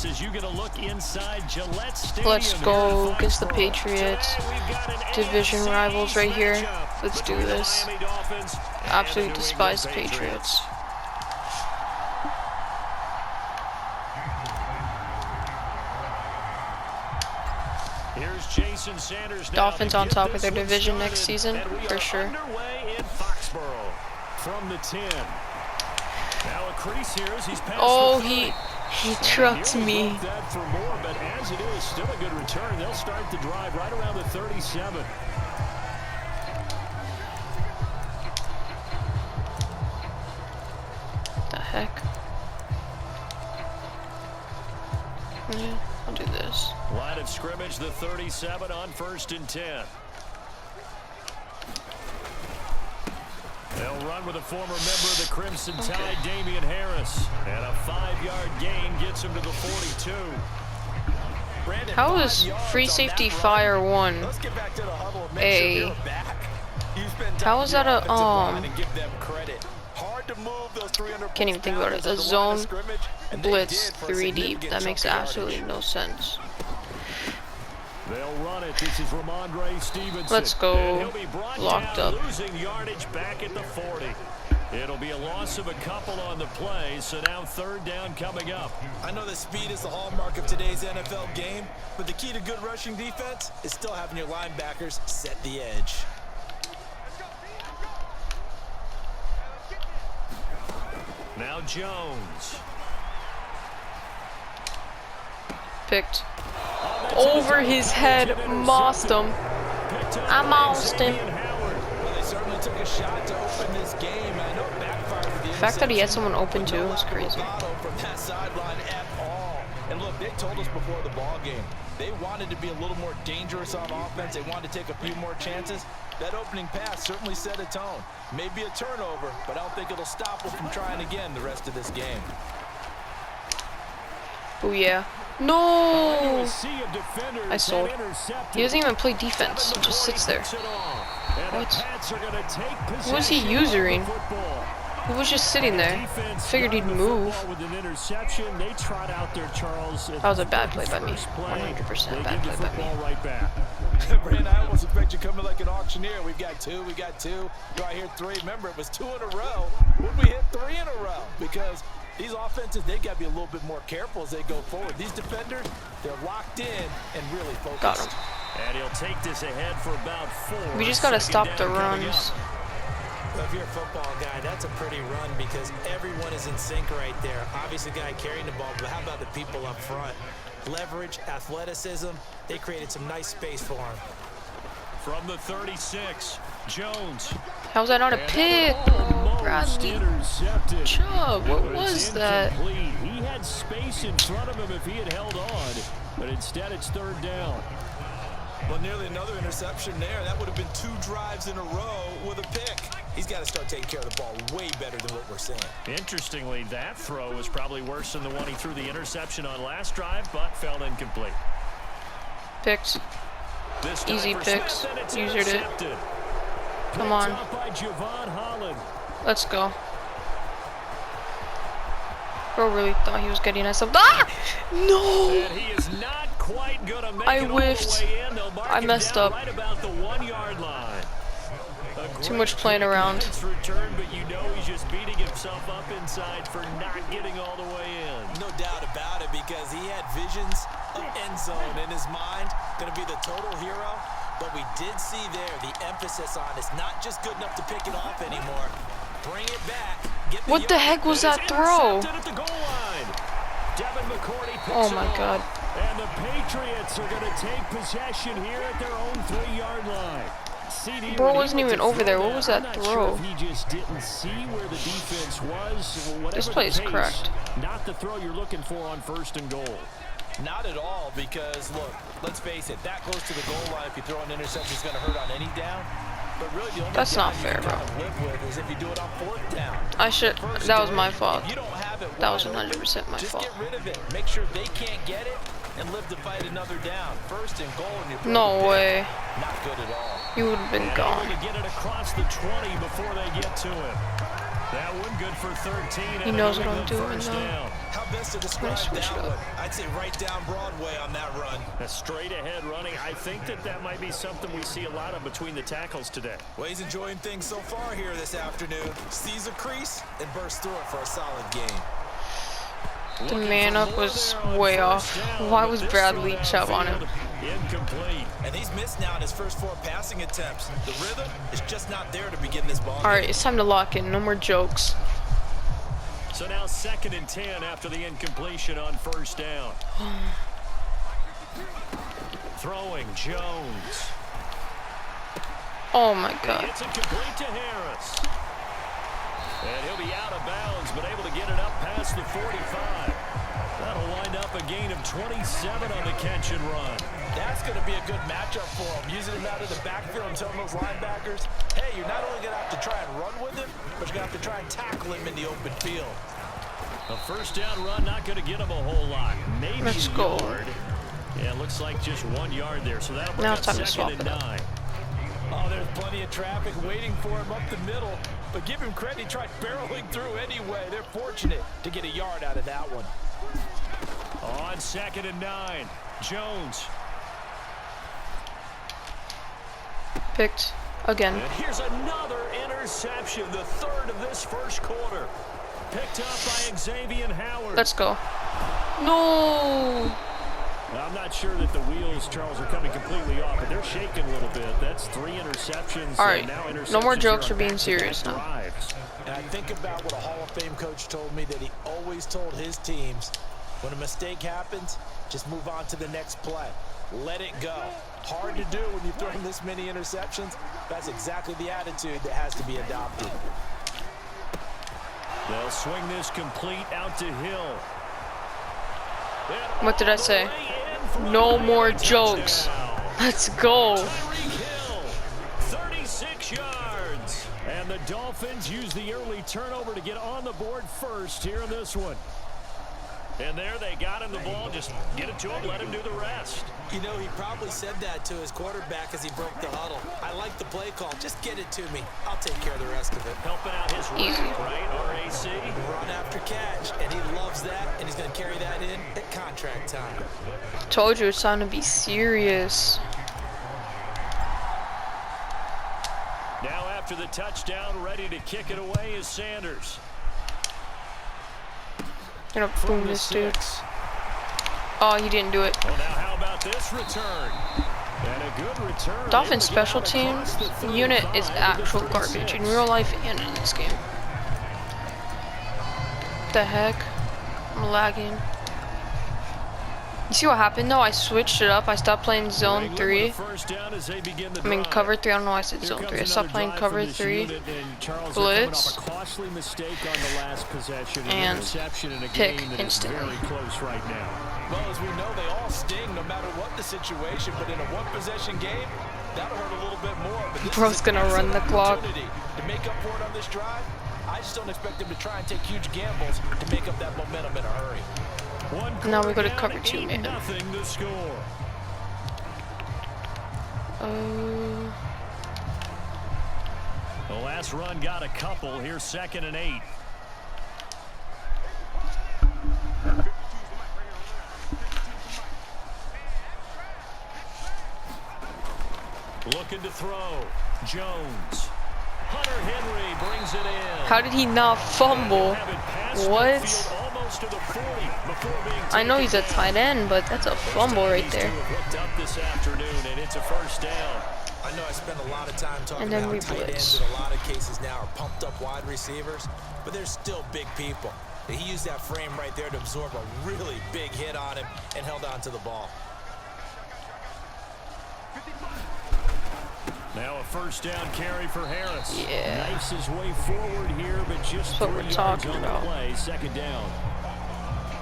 as you get a look inside Gillette Stadium. Let's go against the Patriots. Division rivals right here. Let's do this. Absolutely despise the Patriots. Here's Jason Sanders. Dolphins on top of their division next season, for sure. From the 10. Now a crease here as he's passed oh, the he trucked me. That for more, but as it is, still a good return. They'll start the drive right around the 37. The heck? Yeah, I'll do this. Line of scrimmage, the 37 on 1st and 10. They'll run with a former member of the Crimson Tide, Damian Harris. And a 5-yard gain gets him to the 42. How is free safety fire 1 a... How is that a, can't even think about it. A zone blitz 3 deep. That makes absolutely no sense. They'll run it. This is Ramondre Stevenson. Let's go. Locked up. Losing yardage back at the 40. It'll be a loss of a couple on the play, so now 3rd down coming up. I know that speed is the hallmark of today's NFL game, but the key to good rushing defense is still having your linebackers set the edge. Now Jones. Picked. Over his head, mossed him. I mossed him. The fact that he had someone open too was crazy. And look, they told us before the ball game, they wanted to be a little more dangerous on offense. They wanted to take a few more chances. That opening pass certainly set a tone. Maybe a turnover, but I don't think it'll stop them from trying again the rest of this game. Oh yeah. No! I sold. He doesn't even play defense. He just sits there. What? What was he using? He was just sitting there. Figured he'd move. That was a bad play by me. 100% bad play by me. Brandon, I almost expect you coming like an auctioneer. We've got two. Do I hear 3? Remember, it was 2 in a row. Would we hit 3 in a row? Because these offenses, they got to be a little bit more careful as they go forward. These defenders, they're locked in and really focused. Got him. And he'll take this ahead for about 4. We just got to stop the runs. Well, if you're a football guy, that's a pretty run because everyone is in sync right there. Obviously, the guy carrying the ball, but how about the people up front? Leverage, athleticism, they created some nice space for him. From the 36, Jones. How's that not a pick? Oh, Bradley Chubb, what was that? He had space in front of him if he had held on, but instead it's 3rd down. Well, nearly another interception there. That would have been 2 drives in a row with a pick. He's got to start taking care of the ball way better than what we're seeing. Interestingly, that throw was probably worse than the one he threw the interception on last drive, but fell incomplete. Picks. Easy picks. Usered it. Come on. Let's go. Bro really thought he was getting us up. Ah! No! I whiffed. I messed up. Too much playing around. Return, but you know he's just beating himself up inside for not getting all the way in. No doubt about it, because he had visions of end zone in his mind. Going to be the total hero. But we did see there the emphasis on it's not just good enough to pick it off anymore. Bring it back. What the heck was that throw? Oh my God. And the Patriots are going to take possession here at their own 3-yard line. Bro wasn't even over there. What was that throw? He just didn't see where the defense was. This play is correct. Not the throw you're looking for on 1st and goal. Not at all, because look, let's face it, that close to the goal line, if you throw an interception, is going to hurt on any down. But really, the only that's not fair, bro. Live with is if you do it on 4th down. I should. That was my fault. You don't have it. That was 100% my just fault. Get rid of it. Make sure they can't get it and live to fight another down. 1st and goal, and you're no way. Not good at all. You would have been gone. To get it across the 20 before they get to him. That one good for 13. He knows what I'm doing now. How best to describe that one? I'd say right down Broadway on that run. A straight ahead running. I think that might be something we see a lot of between the tackles today. Well, he's enjoying things so far here this afternoon. Sees a crease and bursts through it for a solid gain. The man up was way off. Why was Bradley Chubb on him? Incomplete. And he's missed now in his first 4 passing attempts. The rhythm is just not there to begin this ball. Alright, it's time to lock in. No more jokes. So now 2nd and 10 after the incompletion on 1st down. Throwing Jones. Oh my God. It's incomplete to Harris. And he'll be out of bounds, but able to get it up past the 45. That'll wind up a gain of 27 on the catch and run. That's going to be a good matchup for him. Using him out of the backfield and telling those linebackers, hey, you're not only going to have to try and run with him, but you're going to have to try and tackle him in the open field. A 1st down run, not going to get him a whole lot. Maybe Let's a go. yard. Yeah, it looks like just 1 yard there. So that'll bring Now up it's time to 2nd swap and it up. 9. Oh, there's plenty of traffic waiting for him up the middle. But give him credit, he tried barreling through anyway. They're fortunate to get a yard out of that one. On 2nd and 9, Jones. Picked again. And here's another interception, the 3rd of this 1st quarter. Picked up by Xavier Howard. Let's go. No. I'm not sure that the wheels, Charles, are coming completely off, but they're shaking a little bit. That's 3 interceptions. All right, now interceptions no more jokes here for being on serious now. drives. And I think about what a Hall of Fame coach told me, that he always told his teams, when a mistake happens, just move on to the next play. Let it go. Hard to do when you've thrown this many interceptions. That's exactly the attitude that has to be adopted. They'll swing this complete out to Hill. What did I say? No more jokes. Let's go. 36 yards. And the Dolphins use the early turnover to get on the board first here in this one. And there they got him the ball. Just get it to him, let him do the rest. You know, he probably said that to his quarterback as he broke the huddle. I like the play call. Just get it to me. I'll take care of the rest of it. Helping out his right, RAC. Run after catch, and he loves that, and he's going to carry that in at contract time. Told you it's time to be serious. Now after the touchdown, ready to kick it away is Sanders. Gonna boom this dude. Oh, he didn't do it. Well, now how about this return? And a good return. Dolphin special teams unit is actual garbage in real life and in this game. The heck? I'm lagging. You see what happened though? I switched it up. I stopped playing zone 3. I mean cover 3. I don't know why I said zone 3. I stopped playing cover 3. Blitz. And pick instantly. Well, as we know, they all sting no matter what the situation, but in a one-possession game, that'll hurt a little bit more. But this Bro's gonna run the clock. To make up for it on this drive, I just don't expect him to try and take huge gambles to make up that momentum in a hurry. Now we go to cover 2, man. The last run got a couple. Here's 2nd and 8. Looking to throw. Jones. Hunter Henry brings it in. How did he not fumble? What? I know he's a tight end, but that's a fumble right there. This afternoon, and it's a 1st down. I know I spend a lot of time talking And then about we tight blitz. ends in a lot of cases now are pumped up wide receivers, but they're still big people. He used that frame right there to absorb a really big hit on him and held on to the ball. Now a 1st down carry for Harris. Yeah. Knifes his way forward here, but just That's what 3 we're yards talking on the about. play. 2nd down.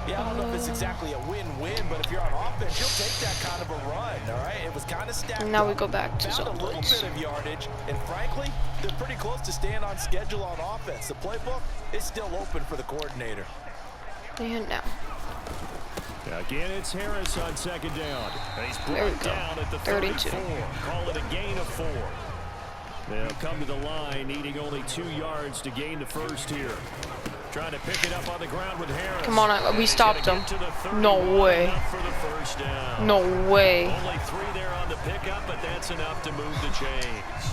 Yeah, I don't know if it's exactly a win-win, but if you're on offense, you'll take that kind of a run, all right? It was kind of stacked Now up, we go back to found zone a little blitz. bit of yardage, and frankly, they're pretty close to staying on schedule on offense. The playbook is still open for the coordinator. And now. Again, it's Harris on 2nd down. And he's There we brought go. down at the 32. 34. Call it a gain of 4. They'll come to the line, needing only 2 yards to gain the first here. Trying to pick it up on the ground with Harris. Come on, we stopped him. No way. No way. Only 3 there on the pickup, but that's enough to move the chains.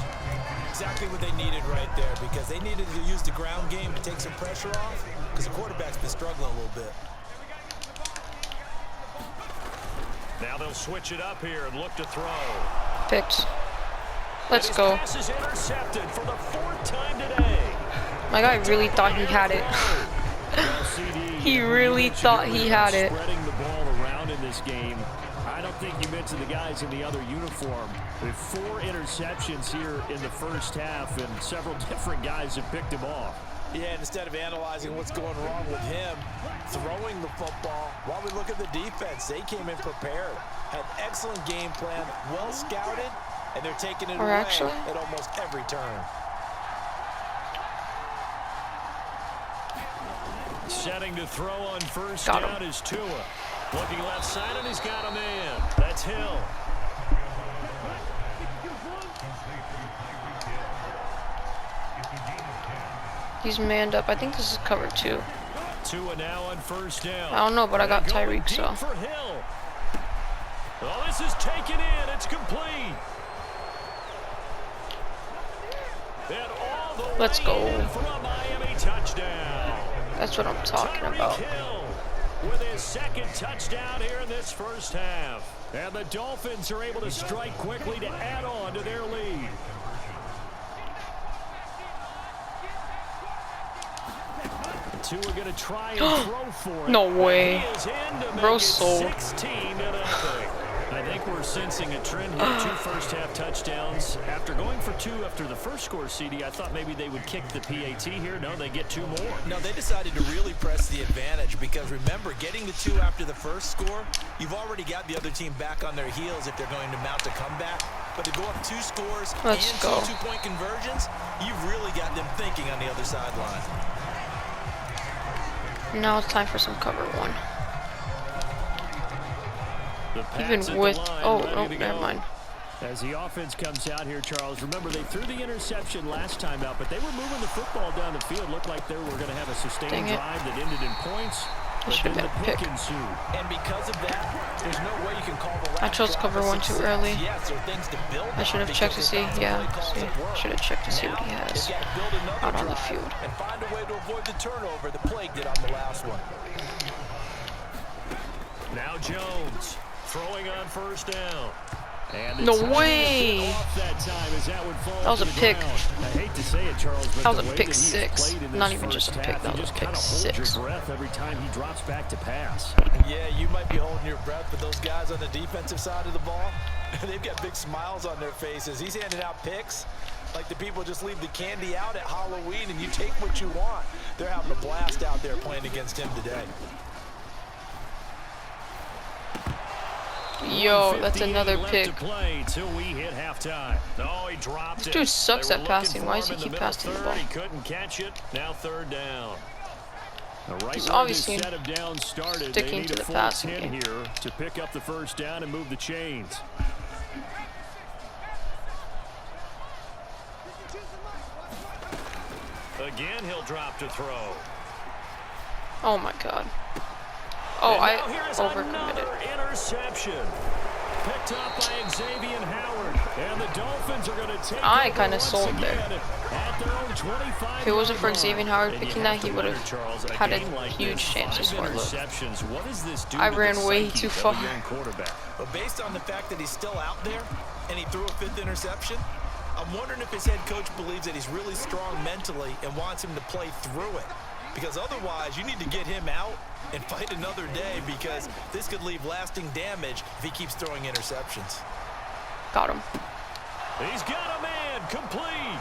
Exactly what they needed right there, because they needed to use the ground game to take some pressure off, because the quarterback's been struggling a little bit. Now they'll switch it up here and look to throw. Picked. Let's go. Pass is intercepted for the 4th time today. My guy really thought he had it. He really thought he had it. Spreading the ball around in this game. I don't think you mentioned the guys in the other uniform. With 4 interceptions here in the first half, and several different guys have picked him off. Yeah, and instead of analyzing what's going wrong with him, throwing the football, while we look at the defense, they came in prepared, had excellent game plan, well scouted, and they're taking it away at almost every turn. Setting to throw on first down is Tua. Looking left side, and he's got a man. That's Hill. He's manned up. I think this is cover 2. Tua now on first down. I don't know, but I got Tyreek, so. For Hill. Oh, this is taken in. It's complete. And all the Let's go. for a Miami touchdown. That's what I'm talking about. Hill with his 2nd touchdown here in this first half. And the Dolphins are able to strike quickly to add on to their lead. Two are going to try and throw for it. No way. Bro sold. 16-0. I think we're sensing a trend here. 2 first-half touchdowns. After going for 2 after the first score, CD, I thought maybe they would kick the PAT here. No, they get 2 more. No, they decided to really press the advantage because, remember, getting the 2 after the first score, you've already got the other team back on their heels if they're going to mount a comeback. But to go up 2 scores and 2 two-point conversions, you've really got them thinking on the other sideline. Now it's time for some cover 1. Even with, oh, never mind. As the offense comes out here, Charles, remember they threw the interception last time out, but they were moving the football down the field. Looked like they were going to have a sustained drive that ended in points. I should have been picked. And because of that, there's no way you can call the I chose cover 1 too early. I should have checked to see, should have checked to see what he has out on the field. And find a way to avoid the turnover the plague did on the last one. Now Jones throwing on first down. And no way! That was a pick. I hate to say it, Charles, but that was a pick 6. Not even just a pick, that was a pick 6. Your breath every time he drops back to pass. Yeah, you might be holding your breath, but those guys on the defensive side of the ball, they've got big smiles on their faces. He's handing out picks like the people just leave the candy out at Halloween and you take what you want. They're having a blast out there playing against him today. Yo, that's another pick. This dude sucks at passing. Why does he keep passing the ball? He couldn't catch it. Now 3rd down. He's obviously sticking to the passing game here to pick up the first down and move the chains. Again, he'll drop to throw. Oh my God. Oh, I overcommitted. Interception. Picked up by Xavier Howard. And the Dolphins are going to take I kind of sold there. If it wasn't for Xavier Howard picking that, he would have had a huge chance to score. I ran way too far. But based on the fact that he's still out there and he threw a 5th interception, I'm wondering if his head coach believes that he's really strong mentally and wants him to play through it. Because otherwise, you need to get him out and fight another day because this could leave lasting damage if he keeps throwing interceptions. Got him. He's got a man complete.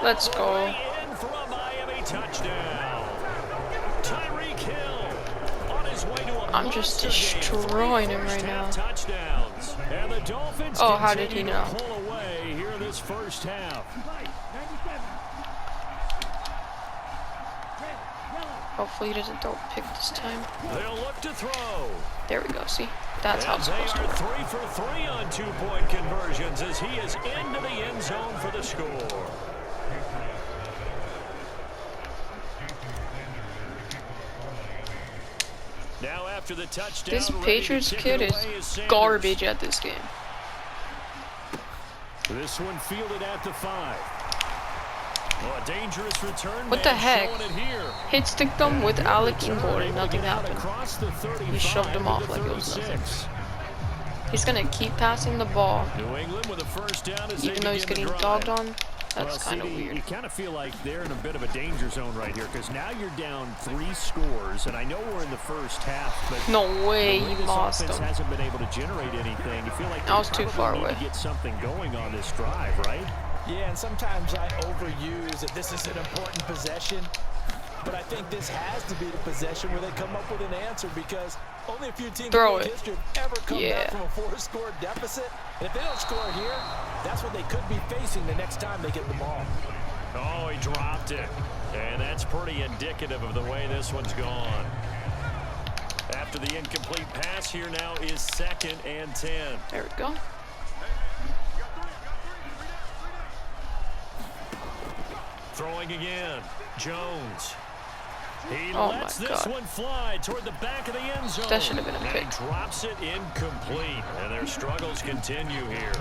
Let's go. In for a Miami touchdown. Tyreek Hill on his way to a I'm just destroying him right now. Touchdowns. And the Dolphins oh, how did he know? Pull away here in this first half. Hopefully he doesn't throw a pick this time. They'll look to throw. There we go, see? That's how it's supposed to work. They are 3 for 3 on 2-point conversions as he is into the end zone for the score. Now after the touchdown, this Patriots kid is garbage at this game. This one fielded at the 5. Oh, a dangerous return. What the heck? Hit stick them with Alec Ingold and nothing happened. He shoved him off like it was nothing. He's gonna keep passing the ball, even though he's getting dogged on. That's kind of weird. You kind of feel like they're in a bit of a danger zone right here because now you're down 3 scores, and I know we're in the first half, but no way he lost them. Hasn't been able to generate anything. You feel like I was too far away. To get something going on this drive, right? Yeah, and sometimes I overuse that this is an important possession, but I think this has to be the possession where they come up with an answer because only a few teams in history have ever come back from a 4-score deficit. And if they don't score here, that's what they could be facing the next time they get the ball. Oh, he dropped it. And that's pretty indicative of the way this one's gone. After the incomplete pass, here now is 2nd and 10. There we go. Throwing again. Jones. He lets this one fly toward the back of the end zone. That should have been a pick. And drops it incomplete. And their struggles continue here.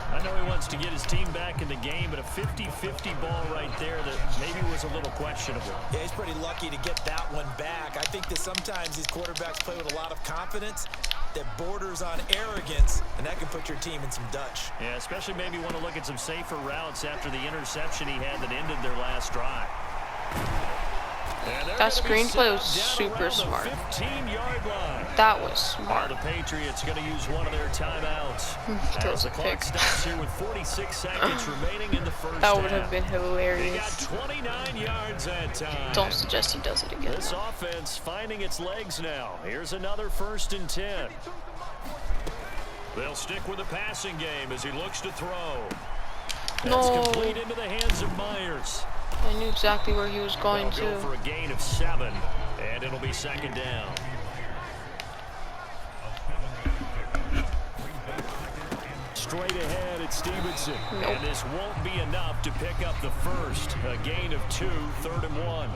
I know he wants to get his team back in the game, but a 50-50 ball right there that maybe was a little questionable. Yeah, he's pretty lucky to get that one back. I think that sometimes these quarterbacks play with a lot of confidence that borders on arrogance, and that can put your team in some Dutch. Yeah, especially maybe want to look at some safer routes after the interception he had that ended their last drive. That screenplay was super smart. That was smart. The Patriots going to use one of their timeouts. As the clock stops here with 46 seconds remaining in the first half. That would have been hilarious. They got 29 yards that time. Don't suggest he does it again. This offense finding its legs now. Here's another 1st and 10. They'll stick with the passing game as he looks to throw. That's complete into the hands of Myers. I knew exactly where he was going to. Go for a gain of 7, and it'll be 2nd down. Straight ahead at Stevenson. Nope. And this won't be enough to pick up the first. A gain of 2, 3rd and 1.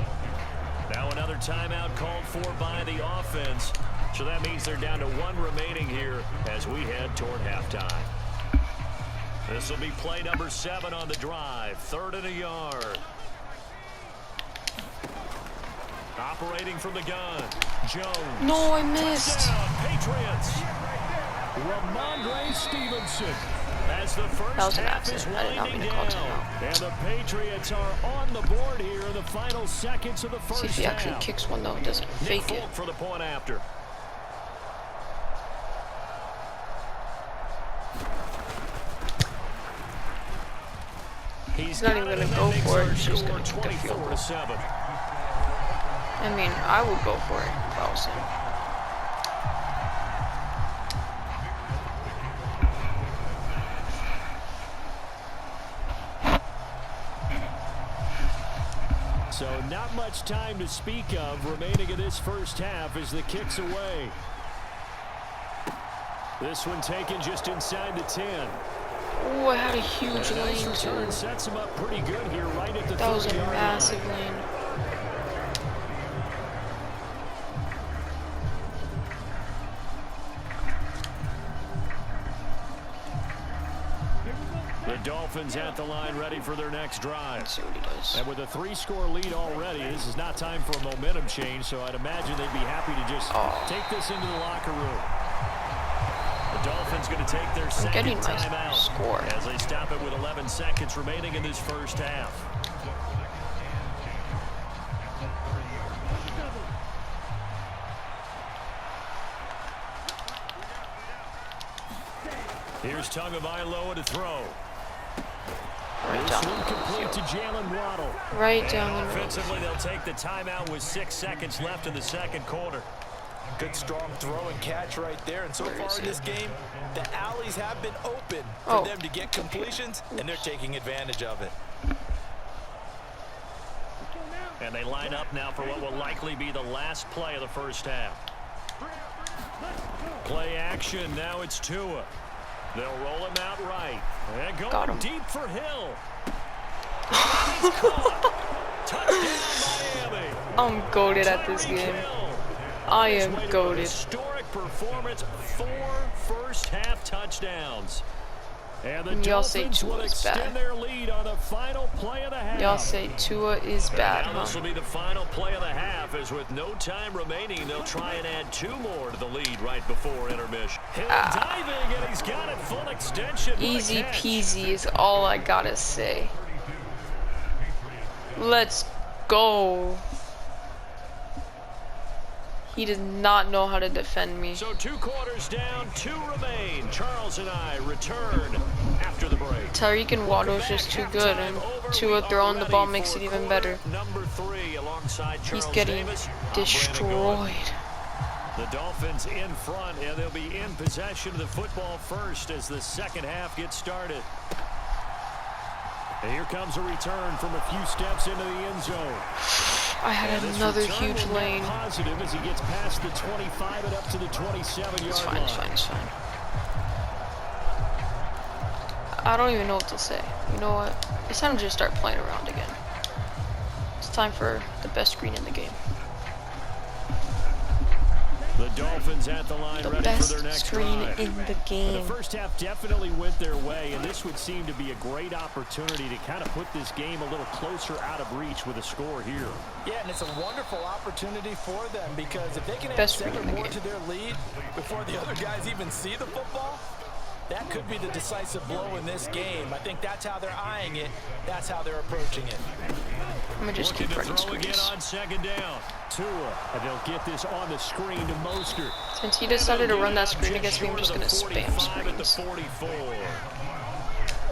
Now another timeout called for by the offense. So that means they're down to 1 remaining here as we head toward halftime. This will be play number 7 on the drive. 3rd and a yard. Operating from the gun. Jones. No, I missed. Touchdown, Patriots. Ramondre Stevenson. As the first half is winding down. And the Patriots are on the board here in the final seconds of the first half. See if he actually kicks one though. He doesn't fake it. For the point after. He's not even going to go for it. He's just going to kick the field goal. I mean, I would go for it if I was him. So not much time to speak of remaining in this first half as the kick's away. This one taken just inside the 10. Oh, I had a huge lane too. Sets him up pretty good here, right at the that was a massive lane. The Dolphins at the line, ready for their next drive. Let's see what he does. And with a 3-score lead already, this is not time for a momentum change, so I'd imagine they'd be happy to just take this into the locker room. The Dolphins going to take their second timeout score as they stop it with 11 seconds remaining in this first half. Here's Tagovailoa to throw. Right down this one complete to Jalen Waddle. Right down the middle. Offensively, they'll take the timeout with 6 seconds left in the second quarter. Good strong throw and catch right there. And so far in this game, the alleys have been open for them to get completions, and they're taking advantage of it. And they line up now for what will likely be the last play of the first half. Play action. Now it's Tua. They'll roll him out right. And going deep for Hill. Touchdown, Miami. I'm goated at this game. I am goated. Historic performance. 4 first-half touchdowns. And the Dolphins will extend their lead on the final play of the half. Y'all say Tua is bad, huh? This will be the final play of the half, as with no time remaining, they'll try and add 2 more to the lead right before intermission. Hill diving, and he's got it full extension. Easy peasy is all I gotta say. Let's go. He does not know how to defend me. So 2 quarters down, 2 remain. Charles and I return after the break. Tyreek and Waddle's just too good, and Tua throwing the ball makes it even better. Number 3 alongside Charles He's getting Davis, destroyed. The Dolphins in front, and they'll be in possession of the football first as the second half gets started. And here comes a return from a few steps into the end zone. I had another huge lane. Positive as he gets past the 25 and up to the 27-yard line. It's fine, it's fine, it's fine. I don't even know what to say. You know what? It's time to just start playing around again. It's time for the best screen in the game. The Dolphins at the line, ready for their next screen drive. in the game. The first half definitely went their way, and this would seem to be a great opportunity to kind of put this game a little closer out of reach with a score here. Yeah, and it's a wonderful opportunity for them, because if they can add 7 more to their lead before the other guys even see the football, that could be the decisive blow in this game. I think that's how they're eyeing it. That's how they're approaching it. I'm going to just keep running screens. Again on second down. Tua, and they'll get this on the screen to Mostert. Since he decided to run that screen against me, I'm just going to spam screens.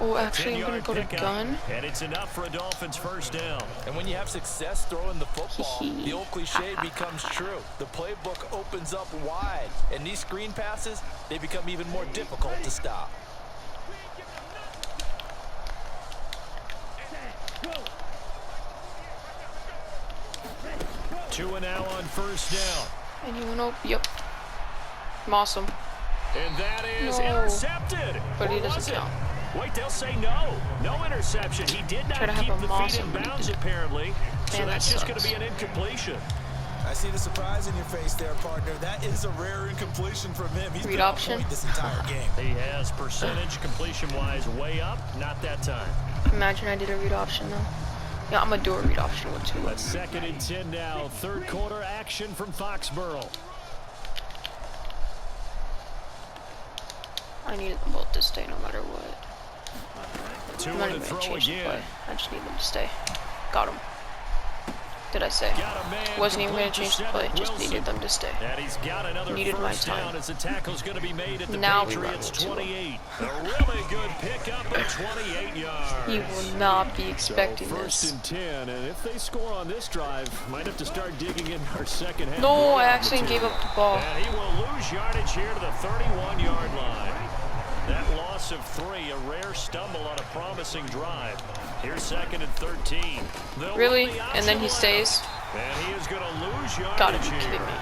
Oh, actually, I'm going to go to gun. And it's enough for a Dolphins first down. And when you have success throwing the football, the old cliche becomes true. The playbook opens up wide, and these screen passes, they become even more difficult to stop. Tua now on first down. Anyone open? Yep. I'm awesome. And that is intercepted. But he doesn't count. Wait, they'll say no. No interception. He did not keep the feet in bounds, apparently. So that's just going to be an incompletion. I see the surprise in your face there, partner. That is a rare incompletion from him. He's been on point this entire game. He has percentage completion-wise way up. Not that time. Imagine I did a read option, though. Yeah, I'm going to do a read option with Tua. That's 2nd and 10 now. Third quarter action from Foxborough. I needed them both to stay no matter what. Tua I'm not even going to change the play. I just need them to stay. Got him. Did I say? Wasn't even going to change the play. Just needed them to stay. And he's got another needed my time. As the tackle's going to be made at the now Patriots 28. A really good pickup at 28 yards. He will not be expecting first this. and 10, and if they score on this drive, might have to start digging in our second half. No, I actually gave up the ball. And he will lose yardage here to the 31-yard line. That loss of 3, a rare stumble on a promising drive. Here's 2nd and 13. Really? And then he stays? And he is going to lose yardage. Gotta be kidding me.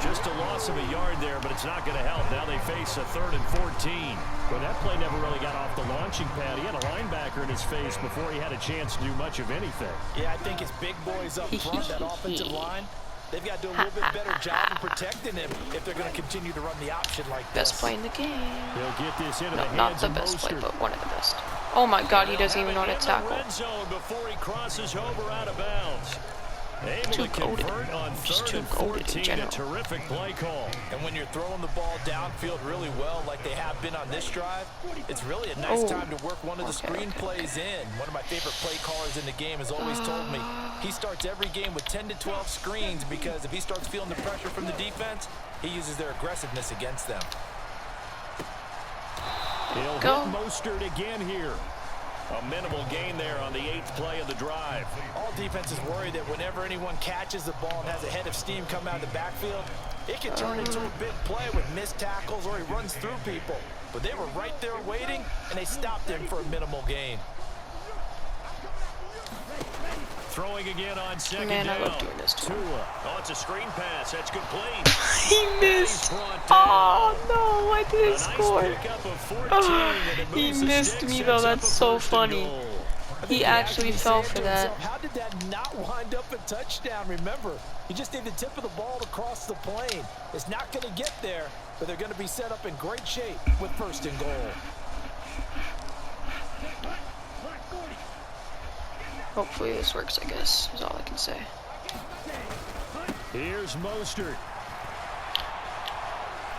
Just a loss of a yard there, but it's not going to help. Now they face a 3rd and 14. Well, that play never really got off the launching pad. He had a linebacker in his face before he had a chance to do much of anything. Yeah, I think his big boys up front, that offensive line, they've got to do a little bit better job of protecting him if they're going to continue to run the option like this. Best play in the game. They'll get this into no, not the best play, but one of the best. Oh my God, he doesn't even know how to tackle. Red zone before he crosses over out of bounds. Able to convert on 3rd and 14. A terrific play call. And when you're throwing the ball downfield really well, like they have been on this drive, it's really a nice time to work one of the screen plays in. One of my favorite play callers in the game has always told me he starts every game with 10 to 12 screens, because if he starts feeling the pressure from the defense, he uses their aggressiveness against them. He'll hit Mostert again here. A minimal gain there on the 8th play of the drive. All defenses worry that whenever anyone catches the ball and has a head of steam come out of the backfield, it can turn into a big play with missed tackles or he runs through people. But they were right there waiting, and they stopped him for a minimal gain. Throwing again on second Man, down. I love doing this to him. Oh, it's a screen pass. That's complete. He missed. Oh no, I didn't score. He missed me though. That's so funny. He actually fell for that. How did that not wind up a touchdown? Remember, you just need the tip of the ball to cross the plane. It's not going to get there, but they're going to be set up in great shape with 1st and goal. Hopefully this works, I guess, is all I can say. Here's Mostert.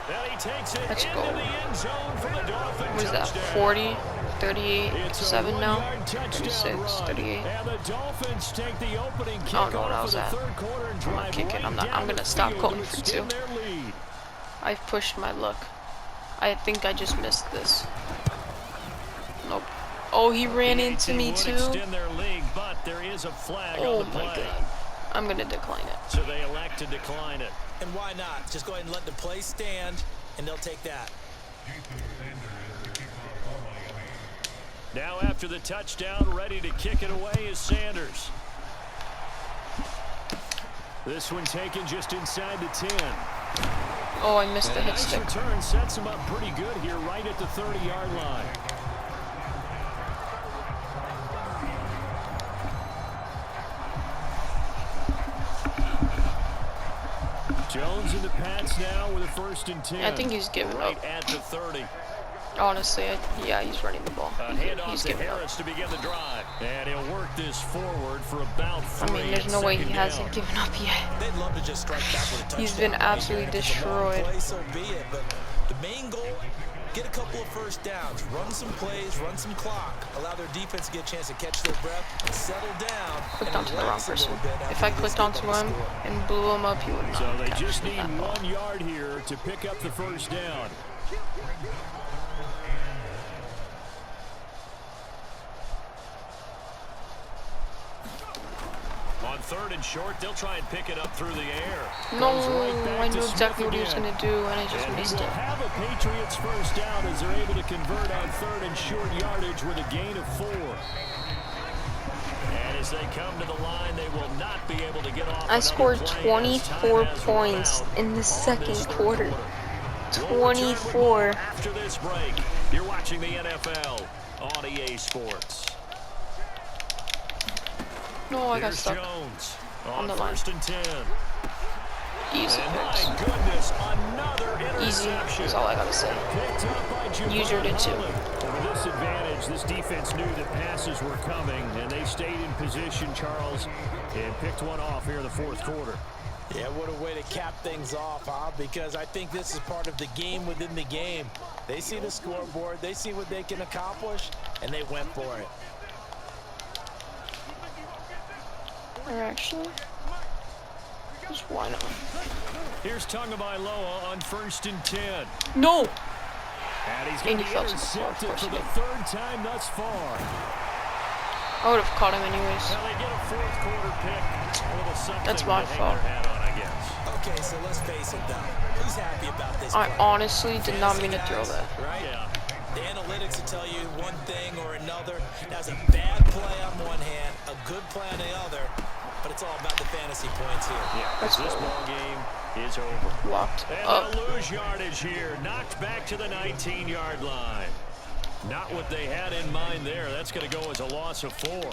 And he takes it Let's into go. the end zone for the Dolphin What is that, touchdown. 40, 38, 7 now? 1-yard touchdown 36, run. 38. And the Dolphins take the opening I don't know what I kickoff was for the at. third quarter and I'm drive gonna kick it. right I'm down gonna the stop field going to for extend 2. their lead. I've pushed my luck. I think I just missed this. Nope. Oh, he ran into me Would too? extend their lead, but there is a flag Oh on the my play. god. I'm gonna decline it. So they elect to decline it. And why not? Just go ahead and let the play stand, and they'll take that. Now after the touchdown, ready to kick it away is Sanders. This one taken just inside the 10. Oh, I missed the And a hit nice stick. return sets him up pretty good here right at the 30-yard line. Jones in the Pats now with a 1st and 10. I think he's giving right up. at the 30. Honestly, yeah, he's running the ball. A handoff He's to giving up. Harris to begin the drive. And he'll work this forward for about 3. I mean, there's no way he hasn't given up yet. They'd love to just strike back with a touchdown. He's been absolutely If it's a long destroyed. play, so be it. But the main goal, get a couple of 1st downs, run some plays, run some clock, allow their defense to get a chance to catch their breath, settle down. Clicked and onto the wrong relax a person. little bit If after I they clicked get onto on the him score. and blew him up, he would not So have they catched just need that ball. 1 yard here to pick up the 1st down. On 3rd and short, they'll try and pick it up through the air. No, Goes right back I to knew Smith exactly what he was again. going to do, and I just And he missed will it. have a Patriots 1st down as they're able to convert on 3rd and short yardage with a gain of 4. And as they come to the line, they will not be able to get off. I scored play 24 points in the second quarter. 24. After this break, you're watching the NFL on EA Sports. No, I got Here's stuck. Jones On on the line. 1st and 10. Easy And picks. my goodness, another Easy interception. is all I gotta say. Picked up by Javon User did too. Holland. With this advantage, this defense knew that passes were coming, and they stayed in position, Charles, and picked one off here in the 4th quarter. Yeah, what a way to cap things off, huh? Because I think this is part of the game within the game. They see the scoreboard, they see what they can accomplish, and they went for it. Or actually, just why not? Here's Tagovailoa on 1st and 10. No! And he's going And to he be fell to the floor, of intercepted course for he the did. 3rd time thus far. I would have caught him anyways. Now they get a 4th quarter pick. A little something That's my to hang fault. their hat on, I guess. Okay, so let's face it, though. Who's happy about this I play? honestly did not mean to Fantasy throw guys, that. Right? Yeah. The analytics will tell you one thing or another. That's a bad play on one hand, a good play on the other, but it's all about the fantasy points here. Yeah, That's this cool. ball game is over. Locked And up. they'll lose yardage here. Knocked back to the 19-yard line. Not what they had in mind there. That's going to go as a loss of 4.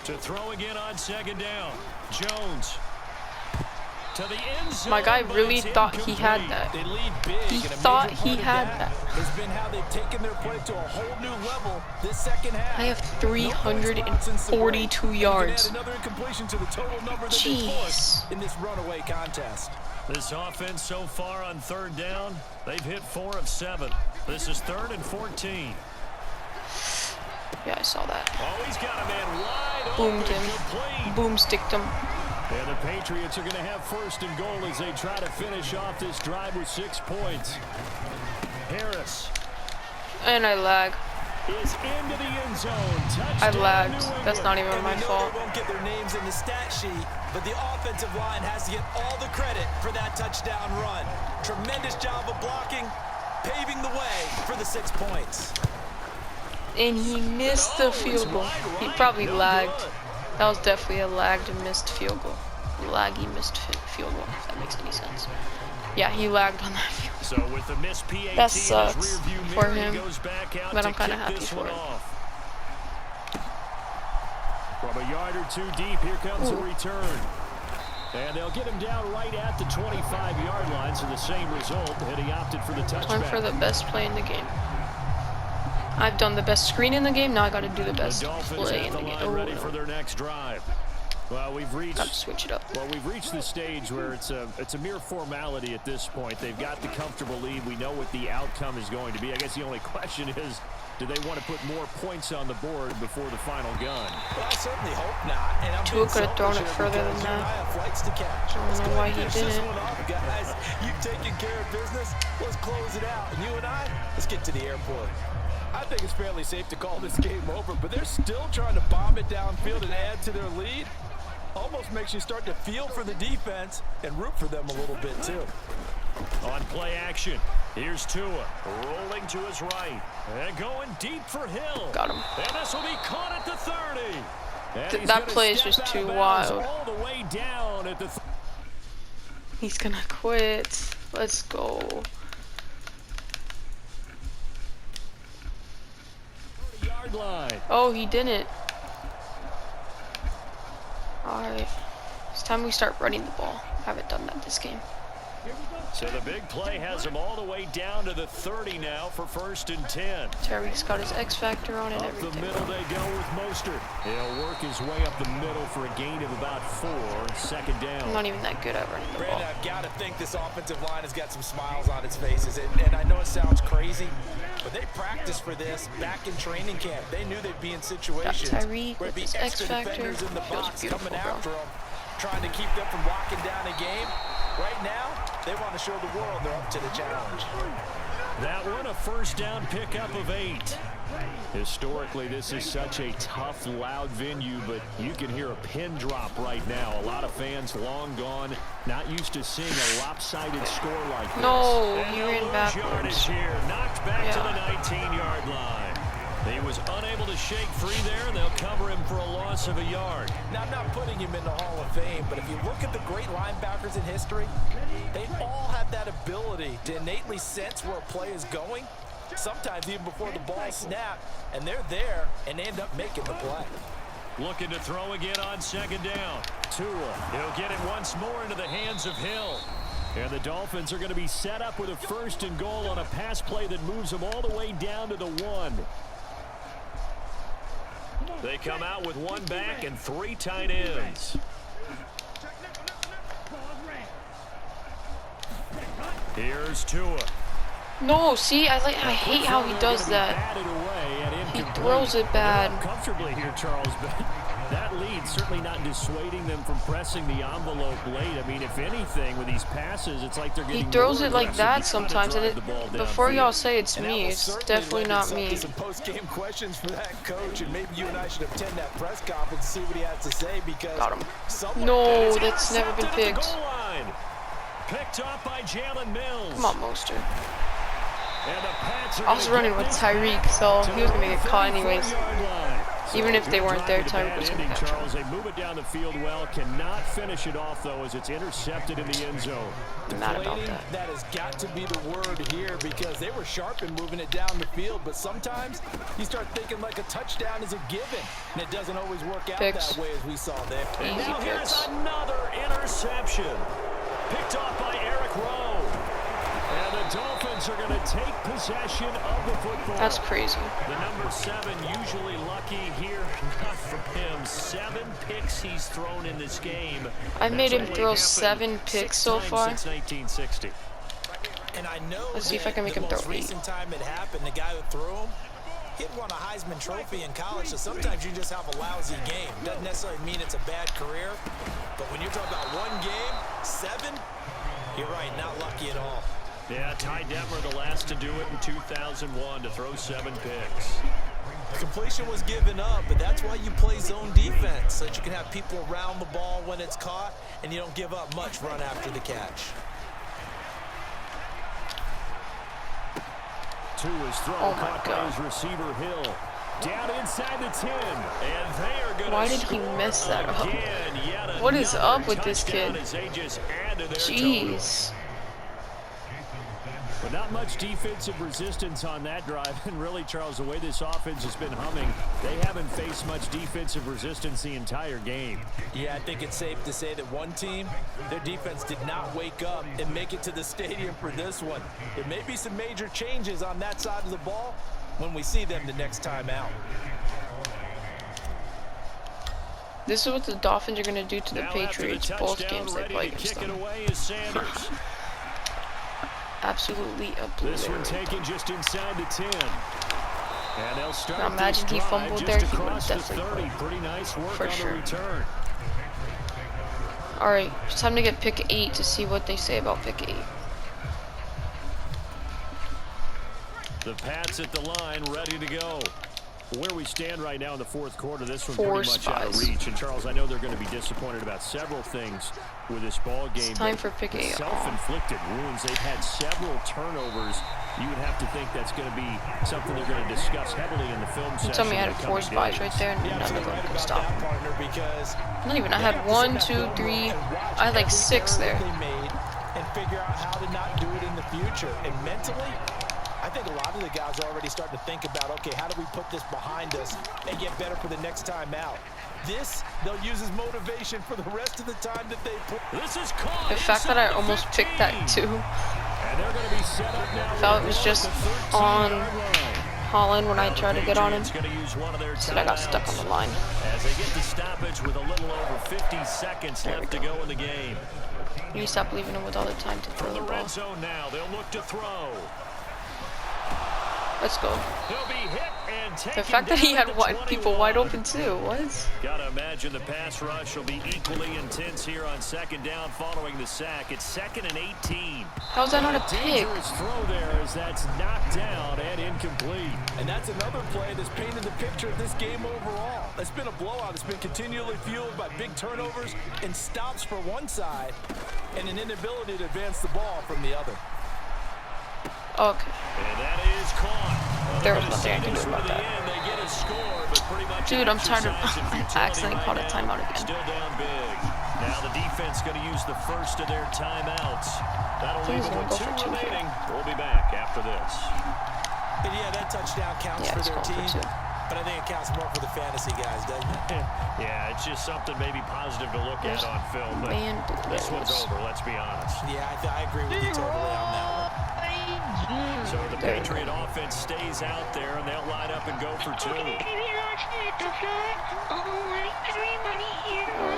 To throw again on 2nd down. Jones. To the end zone. My guy but really it's thought he had incomplete. that. They lead big. He and a major thought part he of had that that. has been how they've taken their play to a whole new level this second half. I have No points allowed since the break. 342 And you can yards. add another incompletion to the total number that they Jeez. forced in this runaway contest. This offense so far on 3rd down, they've hit 4 of 7. This is 3rd and 14. Yeah, I saw that. Oh, he's got a man wide Boomed open, him. complete. Boomsticked him. And the Patriots are going to have 1st and goal as they try to finish off this drive with 6 points. Harris And I lag. is into the end zone. I Touchdown, lagged. New That's not England. even my And we know fault. they won't get their names in the stat sheet, but the offensive line has to get all the credit for that touchdown run. Tremendous job of blocking, paving the way for the 6 points. And he missed the field goal. He probably lagged. That was definitely a lagged and missed field goal. Laggy missed field goal, if that makes any sense. Yeah, he lagged on that field. So with the missed PAT, that sucks for him, but I'm kind of happy for him. From a yard or two deep, here comes a return. And they'll get him down right at the 25-yard line, so the same result, and he opted for the touchback. Went for the best play in the game. I've done the best screen in the game, now I gotta do the best play in the game. Oh, ready for their next drive. Well, we've reached. Got to switch it up. Well, we've reached the stage where it's a mere formality at this point. They've got the comfortable lead. We know what the outcome is going to be. I guess the only question is, do they want to put more points on the board before the final gun? Well, I certainly hope not. And I'm Tua could have thrown it further than that. I don't know why he didn't. Guys, you've taken care of business. Let's close it out. And you and I, let's get to the airport. I think it's fairly safe to call this game over, but they're still trying to bomb it downfield and add to their lead. Almost makes you start to feel for the defense and root for them a little bit, too. On play action, here's Tua, rolling to his right, and going deep for Hill. Got him. And this will be caught at the 30. That play is just too wild. All the way down at the He's gonna quit. Let's go. Yard line. Oh, he didn't. Alright. It's time we start running the ball. I haven't done that this game. So the big play has him all the way down to the 30 now for 1st and 10. Tyreek's got his X factor on and everything. Up the middle they go with Mostert. He'll work his way up the middle for a gain of about 4. 2nd down. I'm not even that good at running the ball. Brandon, I've got to think this offensive line has got some smiles on its faces. And I know it sounds crazy, but they practiced for this back in training camp. They knew they'd be in situations where there'd be his extra X-factor. defenders in the box coming after bro. them, trying to keep them from locking down a game. Right now, they want to show the world they're up to the challenge. That one, a 1st down pickup of 8. Historically, this is such a tough, loud venue, but you can hear a pin drop right now. A lot of fans long gone, not used to seeing a lopsided score like this. No, he ran backwards. Here, knocked back to the 19-yard line. He was unable to shake free there, and they'll cover him for a loss of a yard. Now, I'm not putting him in the Hall of Fame, but if you look at the great linebackers in history, they all have that ability to innately sense where a play is going, sometimes even before the ball snapped, and they're there and they end up making the play. Looking to throw again on 2nd down. Tua, he'll get it once more into the hands of Hill. And the Dolphins are going to be set up with a 1st and goal on a pass play that moves them all the way down to the 1. They come out with 1 back and 3 tight ends. Here's Tua. No, see, I hate how he does that. He throws it bad. Comfortably here, Charles, but that lead certainly not dissuading them from pressing the envelope late. I mean, if anything, with these passes, it's like they're getting. He throws it like that sometimes, and before y'all say it's me, it's definitely not me. Some post-game questions for that coach, and maybe you and I should attend that press conference and see what he has to say, because got him. No, that's never been picked. Picked off by Jalen Mills. Come on, Mostert. I was running with Tyreek, so he was going to get caught anyways. Even if they weren't there, Tyreek was going to catch Charles, they move it down the field well. Cannot finish it off, though, as it's intercepted in the end zone. I'm mad about that. That has got to be the word here, because they were sharp in moving it down the field, but sometimes you start thinking like a touchdown is a given, and it doesn't always work out that way, as we saw there. And now here's another interception. Picked off by Eric Rowe. And the Dolphins are going to take possession of the football. That's crazy. The number 7 usually lucky here. Not for him. 7 picks he's thrown in this game. I've made him throw 7 picks so far. Since 1960. And I know let's see if I can make him throw 8. The recent time it happened, the guy who threw him, he'd won a Heisman Trophy in college, so sometimes you just have a lousy game. Doesn't necessarily mean it's a bad career, but when you're talking about 1 game, 7, you're right, not lucky at all. Yeah, Ty Detmer, the last to do it in 2001, to throw 7 picks. Completion was given up, but that's why you play zone defense, so that you can have people around the ball when it's caught, and you don't give up much run after the catch. To his throw, caught by his receiver Hill. Down inside the 10. And they are going to Why did he mess that up? What is up with this kid? Jeez. But not much defensive resistance on that drive. And really, Charles, the way this offense has been humming, they haven't faced much defensive resistance the entire game. Yeah, I think it's safe to say that one team, their defense did not wake up and make it to the stadium for this one. There may be some major changes on that side of the ball when we see them the next time out. This is what the Dolphins are going to do to the Patriots both games they play against them. Absolutely obliterated. This one taken just inside the 10. And they'll start. Now imagine he fumbled there, he would definitely played. Pretty nice work for on sure. the return. Alright, it's time to get pick 8 to see what they say about pick 8. The Pats at the line, ready to go. Where we stand right now in the fourth quarter, this one's Four pretty much out of reach. And Charles, I know they're going to be disappointed about several things with this ball game. It's time for pick 8. Self-inflicted wounds. They've had several turnovers. You would have to think that's going to be something they're going to discuss heavily in the film session. You tell me I had 4 spies right there, and none of them could stop. Not even. I had 1, 2, 3. I had like 6 there. And figure out how to not do it in the future. And mentally, I think a lot of the guys are already starting to think about, okay, how do we put this behind us and get better for the next time out? This, they'll use as motivation for the rest of the time that they put. This is caught. The fact that I almost picked that too. And they're going to be set up now. Felt it was just on Holland when I tried to get on him. Said I got stuck on the line. As they get the stoppage with a little over 50 seconds left to go in the game. You stop leaving him with all the time to throw From the the ball. red zone now, they'll look to throw. Let's go. He'll be hit and The fact that he had people wide open too. What? Gotta imagine the pass rush will be equally intense here on second down following the sack. It's 2nd and 18. How's that not a pick? Dangerous throw there as that's knocked down and incomplete. And that's another play that's painted the picture of this game overall. It's been a blowout. It's been continually fueled by big turnovers and stops for one side and an inability to advance the ball from the other. Okay. And that is caught. Well, There was nothing I could do about that. They get a score, but pretty much Dude, I'm tired of I accidentally caught a timeout again. Still down big. Now the defense going to use the first of their timeouts. That'll leave them with 2 remaining. We'll be back after this. And yeah, that touchdown counts for their team. But I think it counts more for the fantasy guys, doesn't it? Yeah, it's just something maybe positive to look at on film. But this one's over, let's be honest. Yeah, I agree with you totally on that one. So the Patriot offense stays out there, and they'll line up and go for 2.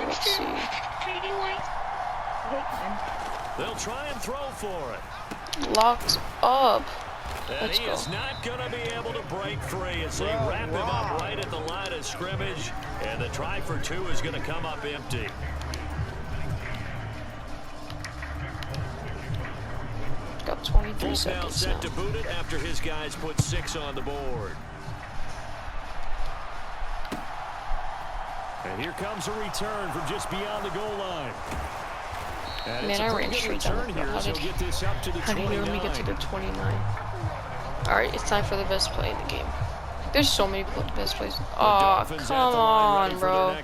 Let's see. They'll try and throw for it. Locked up. And Let's he go. is not going to be able to break free as they wrap him up right at the line of scrimmage. And the try for 2 is going to come up empty. Got 23 Full now seconds set now. to boot it after his guys put 6 on the board. And here comes a return from just beyond the goal line. And Man, I ran straight down the field. How did you let me get to the 29? Alright, it's time for the best play in the game. There's so many best plays. Oh, come on, bro.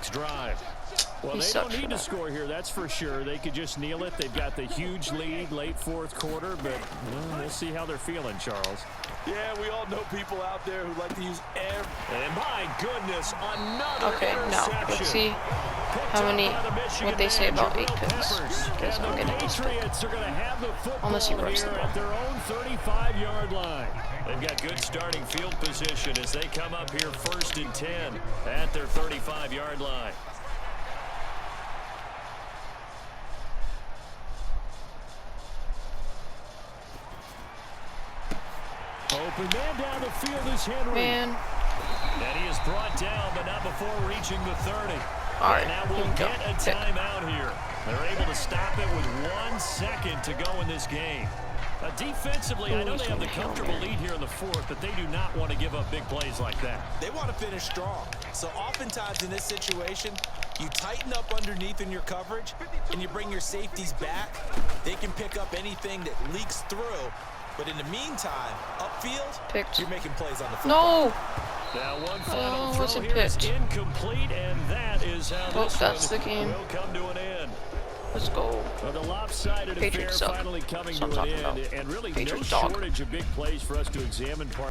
Well, they don't need to score here, that's for sure. They could just kneel it. They've got the huge lead late fourth quarter, but we'll see how they're feeling, Charles. Yeah, we all know people out there who like to use every... And my goodness, another now let's see how many, what they say about 8 picks. Because I'm getting this pick. Unless he runs the ball. At their own 35-yard line. They've got good starting field position as they come up here 1st and 10 at their 35-yard line. Open man down the field is Henry. Man. And he is brought down, but not before reaching the 30. All right, now we'll get a timeout here. They're able to stop it with 1 second to go in this game. Defensively, I know they have the comfortable lead here in the 4th, but they do not want to give up big plays like that. They want to finish strong. So oftentimes in this situation, you tighten up underneath in your coverage, and you bring your safeties back. They can pick up anything that leaks through. But in the meantime, upfield, you're making plays on the football. No! Now one final what's throw it here is pitch? incomplete, and that is how this that's one the game. will come to an end. Let's go. Well, the lopsided affair Patriots suck. finally coming That's to what I'm an talking end, about. and really Patriots no dog. shortage of big plays for us to examine.